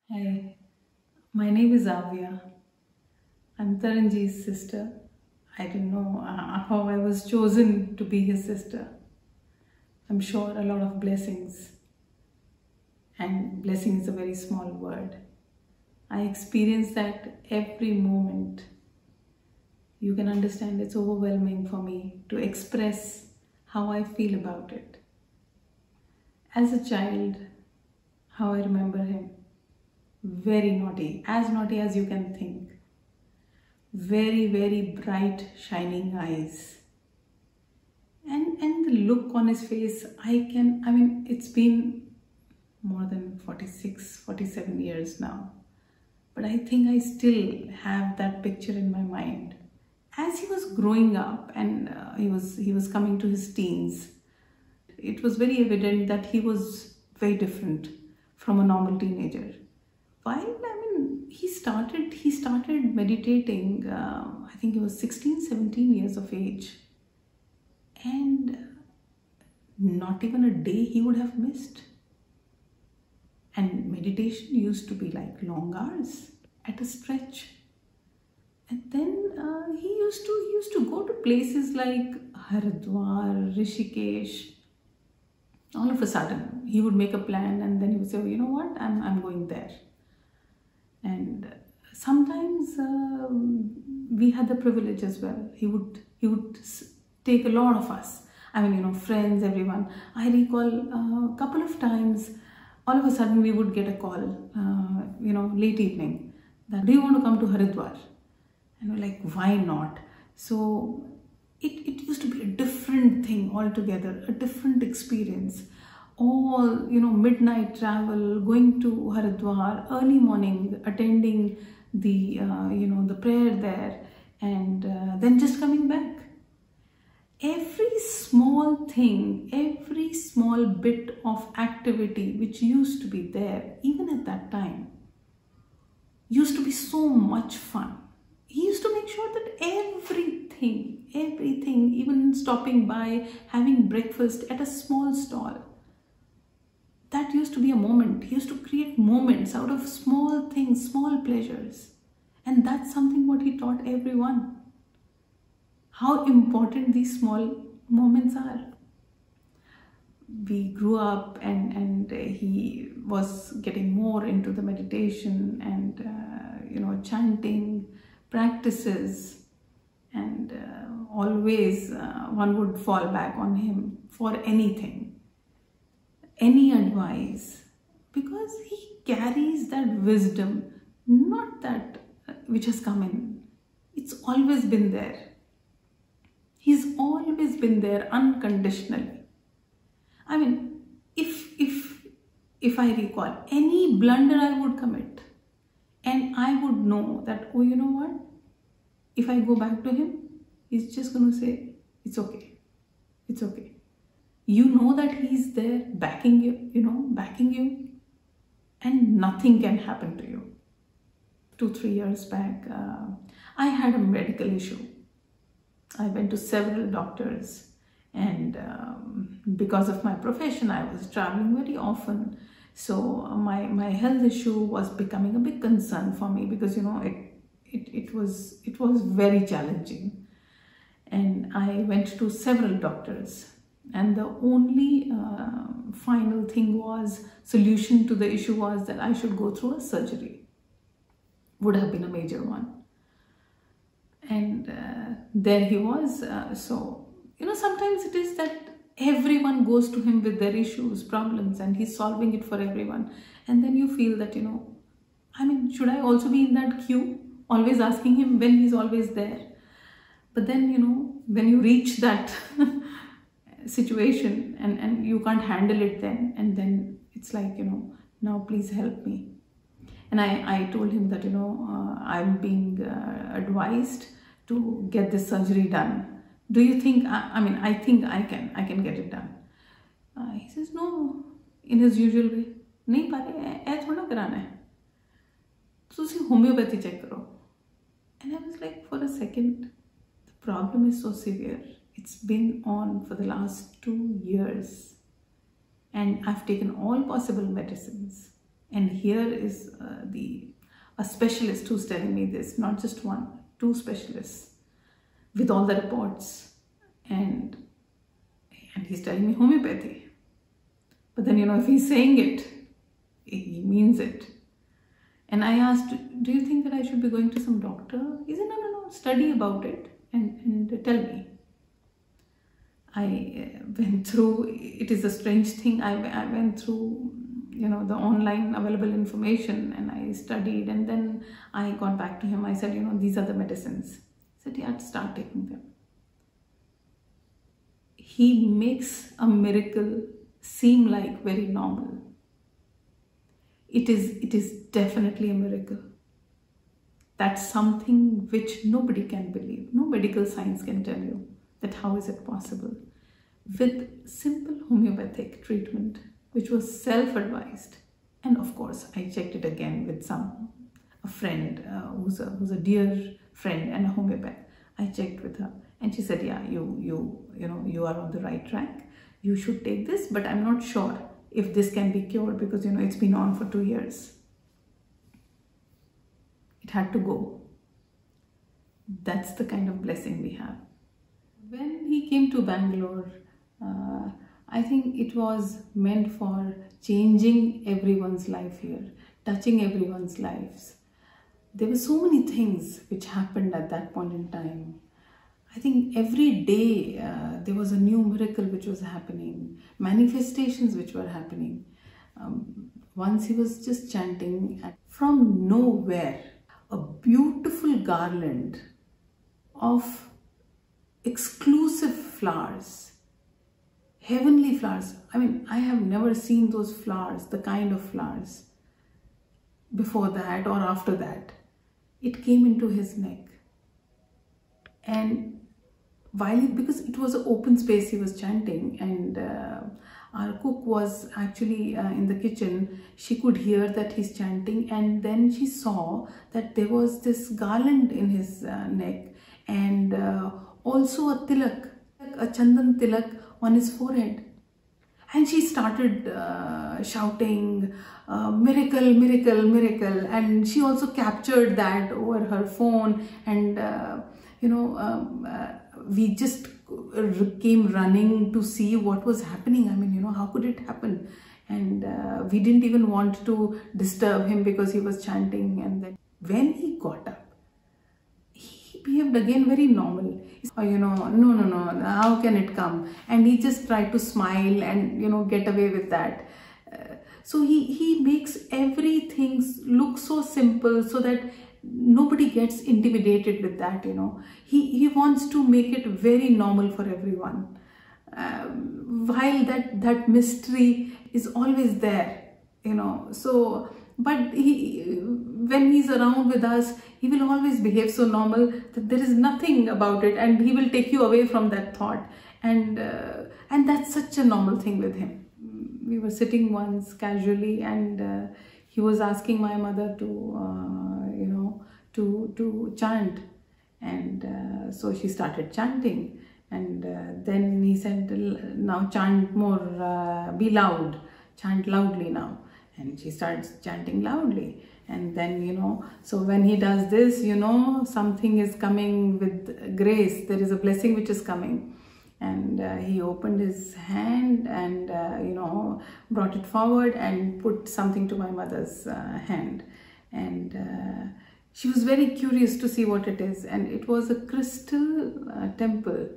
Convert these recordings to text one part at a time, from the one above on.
Hi, my name is Aaviah. I'm Tarneiv Ji's sister. I don't know how I was chosen to be his sister. I'm sure a lot of blessings, and blessing is a very small word. I experience that every moment. You can understand it's overwhelming for me to express how I feel about it. As a child, how I remember him. Very naughty, as naughty as you can think. Very, very bright, shining eyes. And the look on his face, it's been more than 46, 47 years now. But I think I still have that picture in my mind. As he was growing up and he was coming to his teens, it was very evident that he was very different from a normal teenager. He started meditating, I think he was 16, 17 years of age. And not even a day he would have missed. And meditation used to be like long hours at a stretch. And then he used to go to places like Haridwar, Rishikesh. All of a sudden, he would make a plan and then he would say, oh, you know what, I'm going there. And sometimes we had the privilege as well. He would take a lot of us. Friends, everyone. I recall a couple of times, all of a sudden we would get a call, late evening, that do you want to come to Haridwar? And we're like, why not? So it used to be a different thing altogether, a different experience. All, midnight travel, going to Haridwar, early morning, attending the, the prayer there, and then just coming back. Every small thing, every small bit of activity which used to be there, even at that time, used to be so much fun. He used to make sure that everything, even stopping by, having breakfast at a small stall, that used to be a moment. He used to create moments out of small things, small pleasures. And that's something what he taught everyone. How important these small moments are. We grew up and he was getting more into the meditation and, chanting practices. And always one would fall back on him for anything. Any advice, because he carries that wisdom, not that which has come in. It's always been there. He's always been there unconditionally. If I recall any blunder I would commit, and I would know that, oh, you know what? If I go back to him, he's just going to say, it's okay. It's okay. You know that he's there backing you, and nothing can happen to you. 2-3 years back, I had a medical issue. I went to several doctors, and because of my profession, I was traveling very often. So my health issue was becoming a big concern for me because, it was very challenging. And I went to several doctors. And the only final solution to the issue was that I should go through a surgery. Would have been a major one. And there he was. Sometimes it is that everyone goes to him with their issues, problems, and he's solving it for everyone. And then you feel that, should I also be in that queue? Always asking him when he's always there. But then, when you reach that situation and you can't handle it then, and then it's like, now please help me. And I told him that, I'm being advised to get this surgery done. Do you think, I think I can get it done. He says, no, in his usual way. Nahi pare, aisa thoda karana hai. Tusi homeopathy check karo. And I was like, for a second, the problem is so severe. It's been on for the last 2 years. And I've taken all possible medicines. And here is a specialist who's telling me this, not just one, two specialists with all the reports, and he's telling me homeopathy. But then, if he's saying it, he means it. And I asked, do you think that I should be going to some doctor? He said, no, study about it and tell me. I went through, it is a strange thing, I went through, the online available information, and I studied, and then I got back to him. I said, these are the medicines. He said, yeah, start taking them. He makes a miracle seem like very normal. It is definitely a miracle. That's something which nobody can believe. No medical science can tell you that how is it possible. With simple homeopathic treatment, which was self-advised. And of course, I checked it again with a friend who's a dear friend and a homeopath. I checked with her, and she said, yeah, you are on the right track. You should take this, but I'm not sure if this can be cured because, it's been on for 2 years. It had to go. That's the kind of blessing we have. When he came to Bangalore, I think it was meant for changing everyone's life here, touching everyone's lives. There were so many things which happened at that point in time. I think every day there was a new miracle which was happening, manifestations which were happening. Once he was just chanting, from nowhere, a beautiful garland of exclusive flowers, heavenly flowers. I mean, I have never seen those flowers, the kind of flowers, before that or after that. It came into his neck. And because it was an open space, he was chanting, and our cook was actually in the kitchen. She could hear that he's chanting, and then she saw that there was this garland in his neck, and also a tilak, a chandan tilak on his forehead. And she started shouting, miracle, miracle, miracle. And she also captured that over her phone, and we just came running to see what was happening. I mean, how could it happen? And we didn't even want to disturb him because he was chanting. And then when he got up, he behaved again very normal. Oh, no, how can it come? And he just tried to smile and, get away with that. So he makes everything look so simple so that nobody gets intimidated with that, He wants to make it very normal for everyone. While that mystery is always there, So, but when he's around with us, he will always behave so normal that there is nothing about it, and he will take you away from that thought. And that's such a normal thing with him. We were sitting once casually, and he was asking my mother to chant, and so she started chanting, and then he said, now chant more, be loud, chant loudly now. And she starts chanting loudly, and then so when he does this, something is coming with grace. There is a blessing which is coming. And he opened his hand and brought it forward and put something to my mother's hand, and she was very curious to see what it is, and it was a crystal temple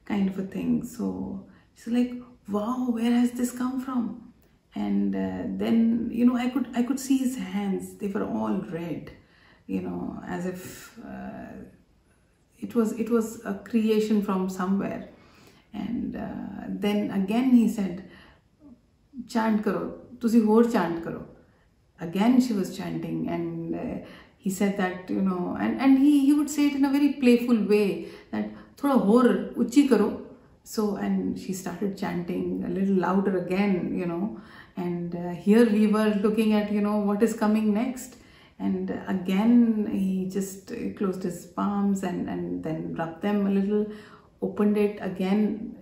kind of a thing. So she's like, wow, where has this come from? And then I could see his hands. They were all red, as if it was a creation from somewhere. And then again he said, chant karo, tusi hor chant karo. Again she was chanting, and he said that, and he would say it in a very playful way, that thoda hor uchi karo. So, and she started chanting a little louder again, and here we were looking at, what is coming next. And again, he just closed his palms and then rubbed them a little, opened it again,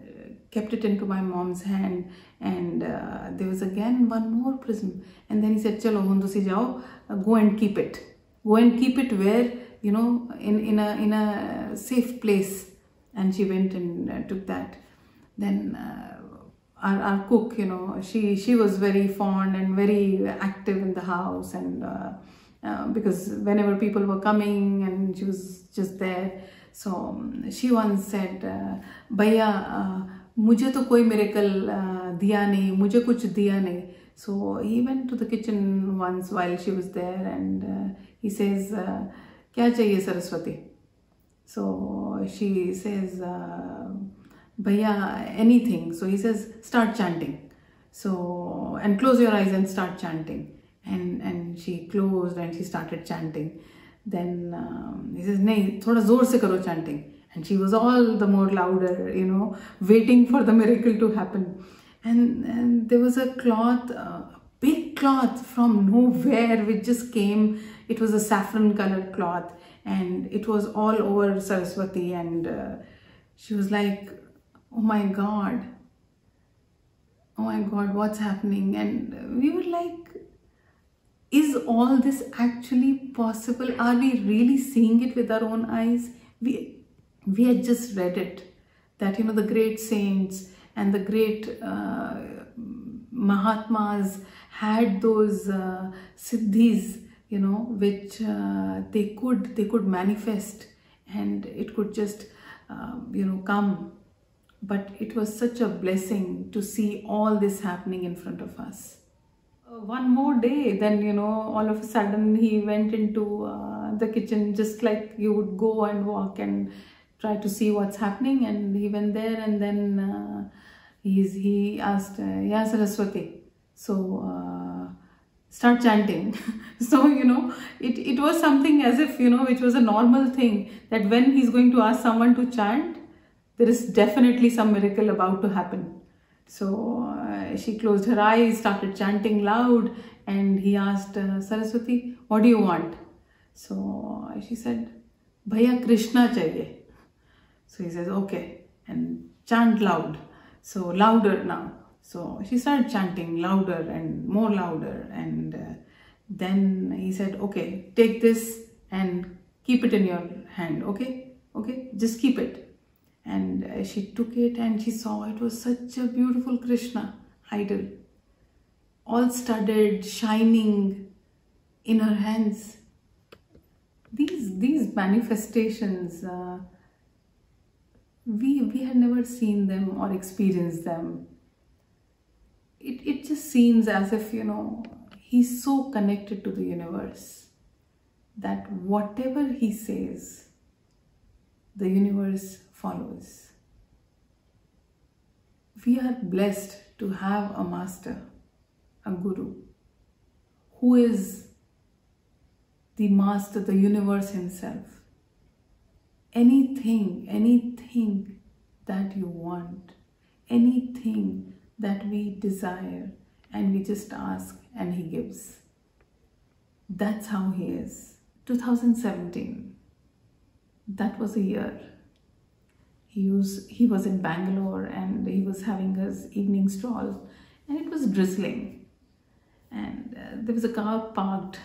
kept it into my mom's hand, and there was again one more prism. And then he said, "Chalo, hundo si jao, go and keep it. Go and keep it where, you know, in a safe place." And she went and took that. Then our cook, you know, she was very fond and very active in the house, and because whenever people were coming, and she was just there. So she once said, "Bhaiya, mujhe to koi miracle diya nahi, mujhe kuch diya nahi." So he went to the kitchen once while she was there, and he says, "Kya chahiye Saraswati?" So she says, "Bhaiya, anything." So he says, "Start chanting. So, and close your eyes and start chanting." And she closed and she started chanting. Then he says, "Nahi, thoda zor se karo chanting." And she was all the more louder, you know, waiting for the miracle to happen. And there was a cloth, a big cloth from nowhere which just came. It was a saffron colored cloth, and it was all over Saraswati. And she was like, "Oh my God, what's happening?" And we were like, is all this actually possible? Are we really seeing it with our own eyes? We had just read it, that, you know, the great saints and the great Mahatmas had those siddhis, you know, which they could manifest, and it could just you know, come. But it was such a blessing to see all this happening in front of us. One more day, then, you know, all of a sudden he went into the kitchen, just like you would go and walk and try to see what's happening. And he went there, and then he asked, "Ya Saraswati, so start chanting." So, you know, it was something as if, you know, it was a normal thing, that when he's going to ask someone to chant, there is definitely some miracle about to happen. So she closed her eyes, started chanting loud, and he asked, "Saraswati, what do you want?" So she said, "Bhaiya, Krishna chahiye." So he says, "Okay," and chant loud. So louder now. So she started chanting louder and more louder, and then he said, "Okay, take this and keep it in your hand, okay? Okay, just keep it." And she took it, and she saw it was such a beautiful Krishna idol, all studded, shining in her hands. These manifestations, we had never seen them or experienced them. It just seems as if, you know, he's so connected to the universe that whatever he says, the universe follows. We are blessed to have a master, a guru, who is the master, the universe himself. Anything that you want, anything that we desire, and we just ask and he gives. That's how he is. 2017, that was a year. He was in Bangalore, and he was having his evening stroll, and it was drizzling, and there was a car parked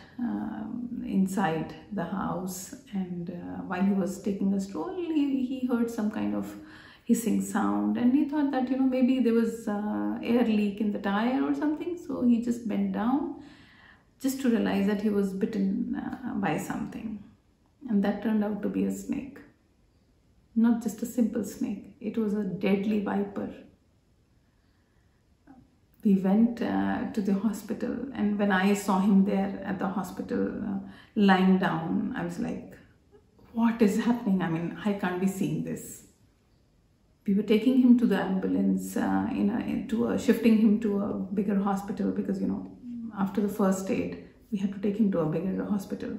inside the house, and while he was taking a stroll, he heard some kind of hissing sound, and he thought that, you know, maybe there was air leak in the tire or something. So he just bent down just to realize that he was bitten by something, and that turned out to be a snake. Not just a simple snake, it was a deadly viper. We went to the hospital, and when I saw him there at the hospital lying down, I was like, what is happening? I mean, I can't be seeing this. We were taking him to the ambulance, shifting him to a bigger hospital, because, you know, after the first aid, we had to take him to a bigger hospital.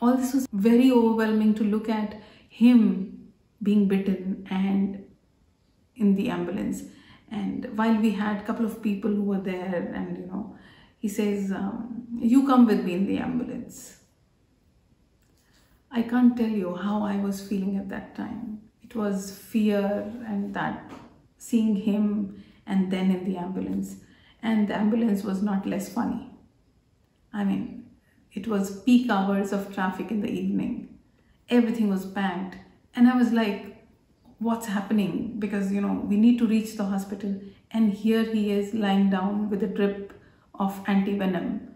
All this was very overwhelming to look at him being bitten and in the ambulance. And while we had a couple of people who were there, and, you know, he says, "You come with me in the ambulance." I can't tell you how I was feeling at that time. it was fear, and that seeing him and then in the ambulance. And the ambulance was not less funny. I mean, it was peak hours of traffic in the evening. Everything was packed. And I was like, what's happening? Because, you know, we need to reach the hospital. And here he is lying down with a drip of anti-venom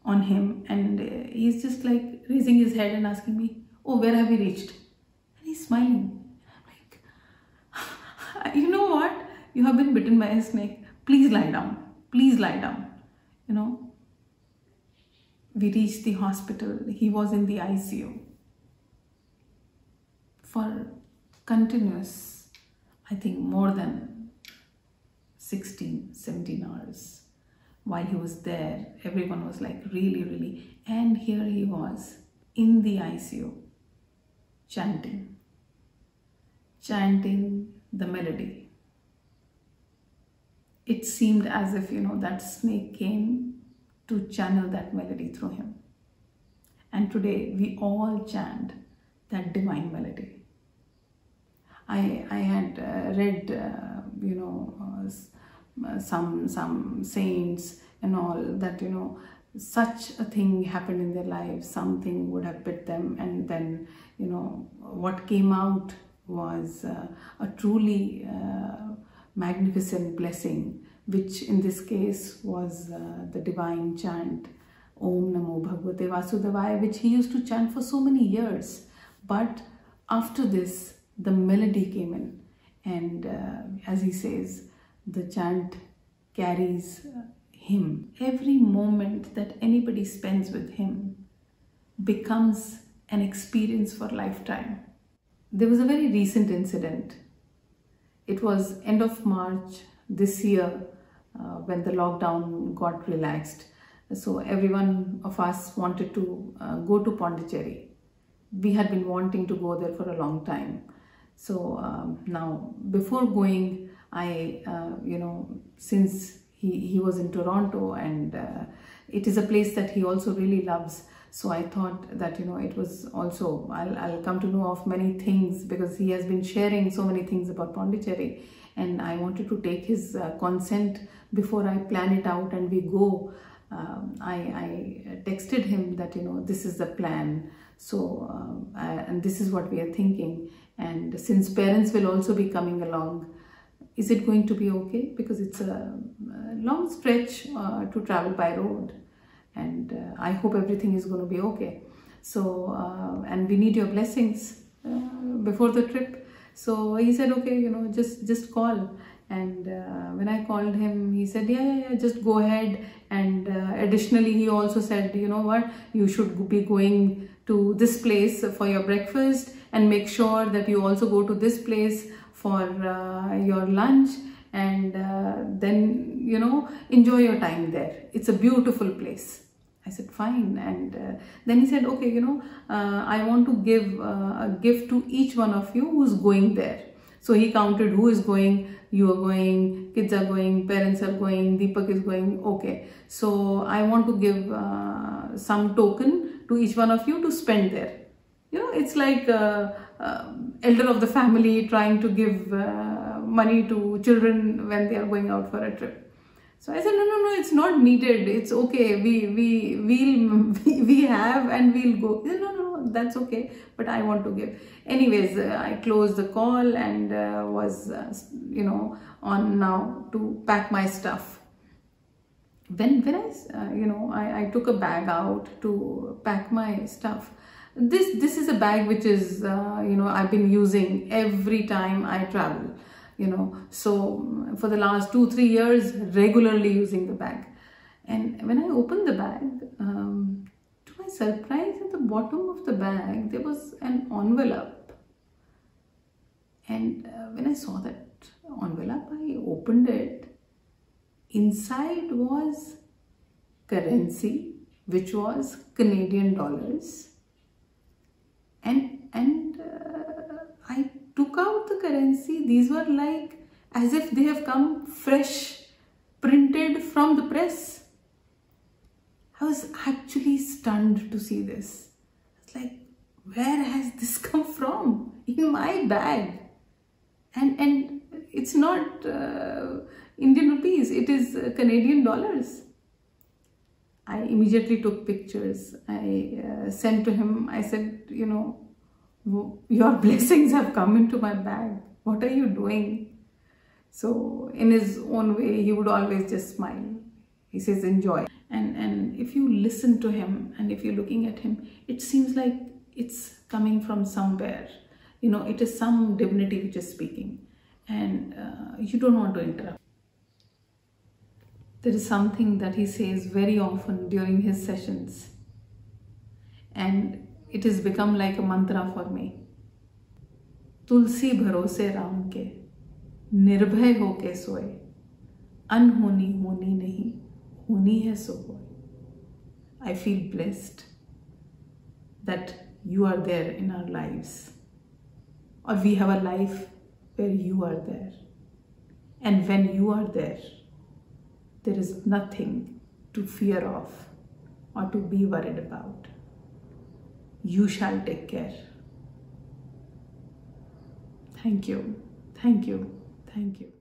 on him. And he's just like raising his head and asking me, oh, where have we reached? And he's smiling. And I'm like, you know what? You have been bitten by a snake. Please lie down. Please lie down. You know, we reached the hospital. He was in the ICU for continuous, I think more than 16, 17 hours. While he was there, everyone was like really, and here he was in the ICU, chanting the melody. It seemed as if, you know, that snake came to channel that melody through him. And today we all chant that divine melody. I had read, you know, some saints and all that, you know, such a thing happened in their lives, something would have bit them, and then, you know, what came out was a truly magnificent blessing, which in this case was the divine chant Om Namo Bhagavate Vasudevaya, which he used to chant for so many years. But after this, the melody came in, and as he says, the chant carries him. Every moment that anybody spends with him becomes an experience for lifetime. There was a very recent incident. It was end of March this year when the lockdown got relaxed. So every one of us wanted to go to Pondicherry. We had been wanting to go there for a long time. So now before going, I, you know, since he was in Toronto, and it is a place that he also really loves. So I thought that, you know, it was also, I'll come to know of many things because he has been sharing so many things about Pondicherry, and I wanted to take his consent before I plan it out and we go. I texted him that, you know, this is the plan. So, and this is what we are thinking. And since parents will also be coming along, is it going to be okay? Because it's a long stretch to travel by road. And I hope everything is going to be okay. So, and we need your blessings before the trip. So he said, okay, you know, just call. And when I called him, he said, yeah, just go ahead. And additionally, he also said, you know what, you should be going to this place for your breakfast, and make sure that you also go to this place for your lunch, and then, you know, enjoy your time there. It's a beautiful place. I said, fine. And then he said, okay, you know, I want to give a gift to each one of you who's going there. So he counted who is going. You are going, kids are going, parents are going, Deepak is going. Okay, so I want to give some token to each one of you to spend there. You know, it's like elder of the family trying to give money to children when they are going out for a trip. So I said, no, it's not needed. It's okay. We have and we'll go. He said, no, that's okay. But I want to give. Anyways, I closed the call and was, you know, on now to pack my stuff. When I, you know, I took a bag out to pack my stuff. This is a bag which is, you know, I've been using every time I travel. You know, so for the last 2-3 years, regularly using the bag. And when I opened the bag, to my surprise, at the bottom of the bag, there was an envelope. And when I saw that envelope, I opened it. Inside was currency, which was Canadian dollars. And I took out the currency. These were like as if they have come fresh, printed from the press. I was actually stunned to see this. It's like, where has this come from? In my bag. And it's not Indian rupees, it is Canadian dollars. I immediately took pictures. I sent to him. I said, you know, your blessings have come into my bag. What are you doing? So in his own way, he would always just smile. He says, enjoy. And if you listen to him and if you're looking at him, it seems like it's coming from somewhere. You know, it is some divinity which is speaking, and you don't want to interrupt. There is something that he says very often during his sessions, and it has become like a mantra for me. तुलसी भरोसे राम के, निर्भय होके सोए, अनहोनी होनी नहीं, होनी है सो होए. I feel blessed that you are there in our lives, or we have a life where you are there. And when you are there, there is nothing to fear of or to be worried about. You shall take care. Thank you, thank you, thank you.